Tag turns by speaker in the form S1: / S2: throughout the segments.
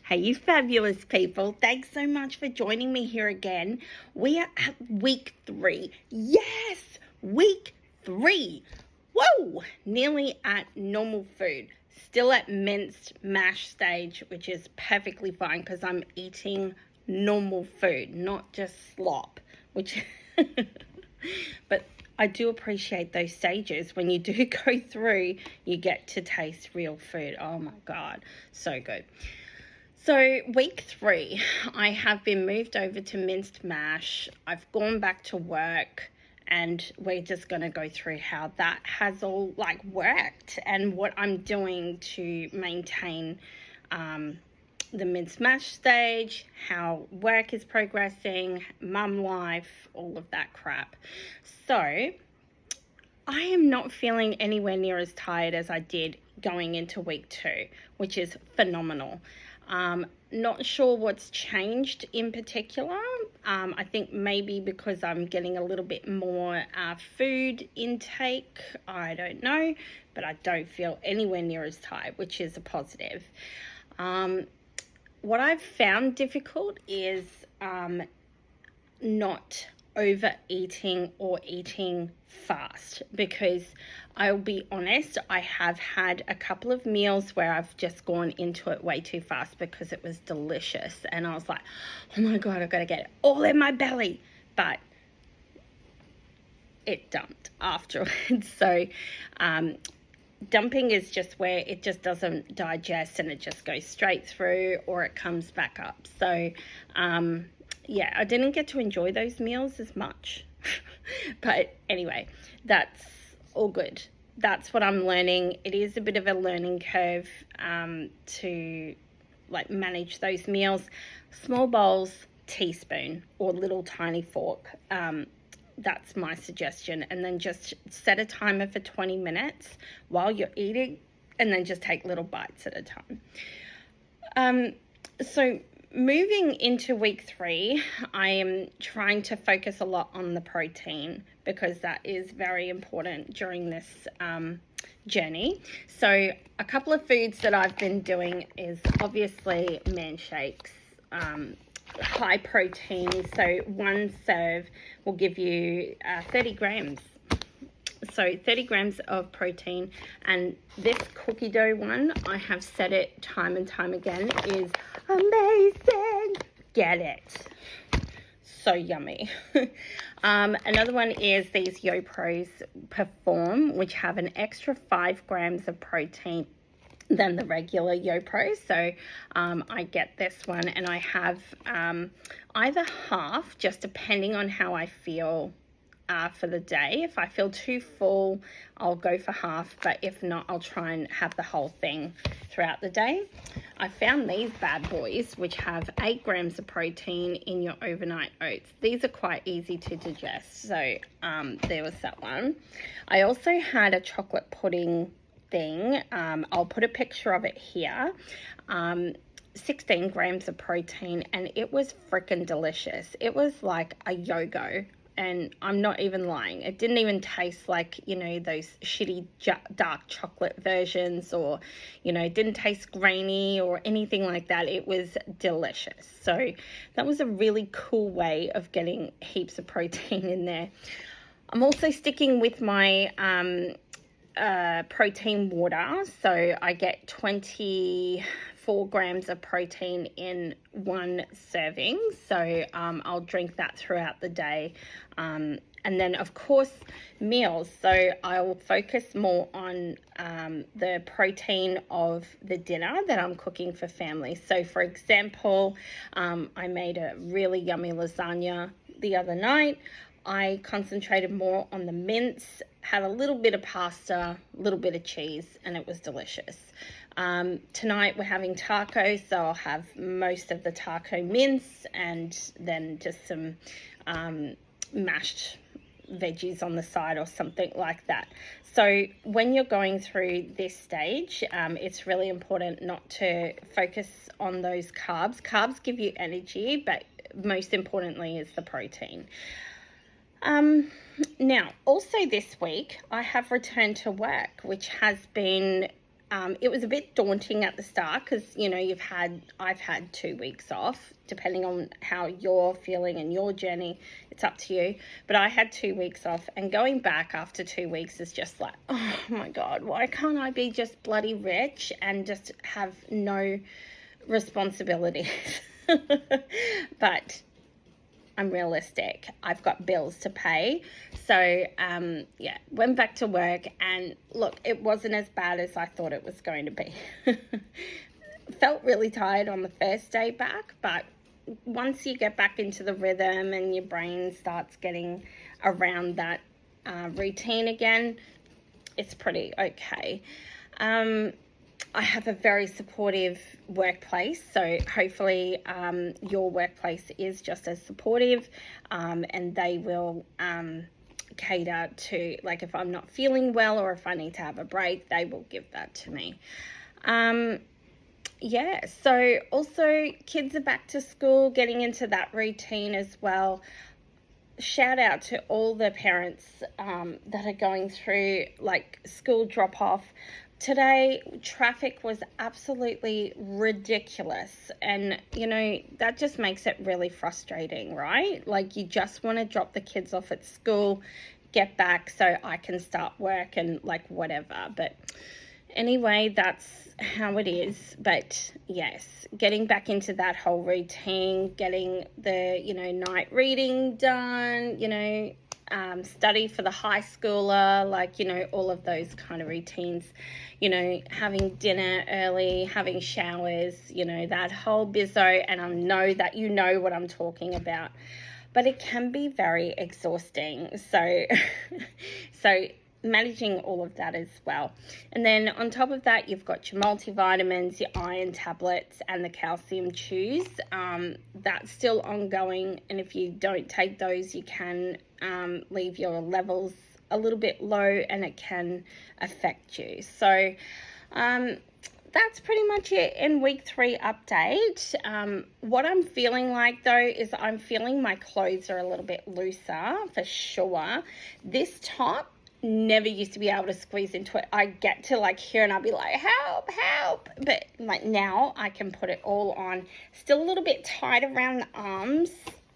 S1: Hey, you fabulous people. Thanks so much for joining me here again. We are at week 3. Yes, week 3. Whoa, nearly at normal food. Still at minced mash stage, which is perfectly fine because I'm eating normal food, not just slop, which... But I do appreciate those stages. When you do go through, you get to taste real food. Oh my God, so good. So week 3, I have been moved over to minced mash. I've gone back to work and we're just going to go through how that has all worked and what I'm doing to maintain the minced mash stage, how work is progressing, mum life, all of that crap. So I am not feeling anywhere near as tired as I did going into week 2, which is phenomenal. Not sure what's changed in particular. I think maybe because I'm getting a little bit more food intake. I don't know, but I don't feel anywhere near as tired, which is a positive. What I've found difficult is not overeating or eating fast, because I'll be honest, I have had a couple of meals where I've just gone into it way too fast because it was delicious and I was like, oh my God, I've got to get it all in my belly, but it dumped afterwards. So dumping is just where it just doesn't digest and it just goes straight through or it comes back up. So yeah, I didn't get to enjoy those meals as much. But anyway, that's all good. That's what I'm learning. It is a bit of a learning curve to manage those meals. Small bowls, teaspoon or little tiny fork. That's my suggestion. And then just set a timer for 20 minutes while you're eating and then just take little bites at a time. So moving into week 3, I am trying to focus a lot on the protein because that is very important during this journey. So a couple of foods that I've been doing is obviously man shakes, high protein. So one serve will give you 30 grams. So 30 grams of protein, and this cookie dough one, I have said it time and time again, is amazing. Get it. So yummy. Another one is these YoPros Perform, which have an extra 5 grams of protein than the regular YoPro. So I get this one and I have either half, just depending on how I feel for the day. If I feel too full, I'll go for half, but if not, I'll try and have the whole thing throughout the day. I found these bad boys, which have 8 grams of protein in your overnight oats. These are quite easy to digest, so there was that one. I also had a chocolate pudding thing. I'll put a picture of it here. 16 grams of protein, and it was freaking delicious. It was like a yo-go. And I'm not even lying. It didn't even taste like, you know, those shitty dark chocolate versions, or, you know, it didn't taste grainy or anything like that. It was delicious. So that was a really cool way of getting heaps of protein in there. I'm also sticking with my protein water. So I get 24 grams of protein in one serving. So I'll drink that throughout the day. And then, of course, meals. So I'll focus more on the protein of the dinner that I'm cooking for family. So, for example, I made a really yummy lasagna the other night. I concentrated more on the mince, had a little bit of pasta, a little bit of cheese, and it was delicious. Tonight we're having tacos, so I'll have most of the taco mince and then just some mashed veggies on the side or something like that. So when you're going through this stage, it's really important not to focus on those carbs. Carbs give you energy, but most importantly is the protein. Now, also this week, I have returned to work, which has been It was a bit daunting at the start because, you know, I've had 2 weeks off, depending on how you're feeling and your journey. It's up to you. But I had 2 weeks off, and going back after 2 weeks is just like, oh my God, why can't I be just bloody rich and just have no responsibilities? But I'm realistic. I've got bills to pay. So, yeah, went back to work, and look, it wasn't as bad as I thought it was going to be. Felt really tired on the first day back, but once you get back into the rhythm and your brain starts getting around that routine again, it's pretty okay. I have a very supportive workplace, so hopefully your workplace is just as supportive, and they will cater to, like, if I'm not feeling well or if I need to have a break, they will give that to me. Yeah, so also kids are back to school, getting into that routine as well. Shout out to all the parents that are going through like school drop off. Today, traffic was absolutely ridiculous, and you know, that just makes it really frustrating, right? Like, you just want to drop the kids off at school, get back so I can start work and like whatever. But anyway, that's how it is. But yes, getting back into that whole routine, getting the, you know, night reading done, you know, study for the high schooler, like, you know, all of those kind of routines, you know, having dinner early, having showers, you know, that whole bizzo. And I know that you know what I'm talking about, but it can be very exhausting. So, so managing all of that as well. And then on top of that, you've got your multivitamins, your iron tablets, and the calcium chews. That's still ongoing, and if you don't take those, you can leave your levels a little bit low, and it can affect you. So that's pretty much it in week 3 update. What I'm feeling like though is I'm feeling my clothes are a little bit looser for sure. This top never used to be able to squeeze into it. I get to like here and I'll be like, help, help. But like now I can put it all on. Still a little bit tight around the arms,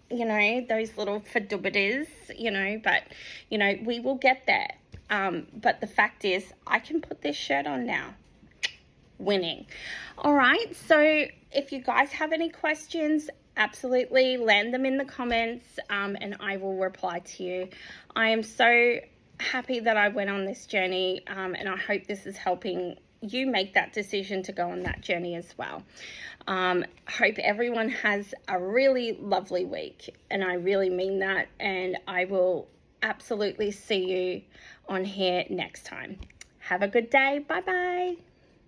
S1: you know, those little fadubitas, you know, but you know, we will get there. But the fact is I can put this shirt on now. Winning. All right, so if you guys have any questions, absolutely land them in the comments, and I will reply to you. I am so happy that I went on this journey, and I hope this is helping you make that decision to go on that journey as well. Hope everyone has a really lovely week, and I really mean that, and I will absolutely see you on here next time. Have a good day. Bye bye.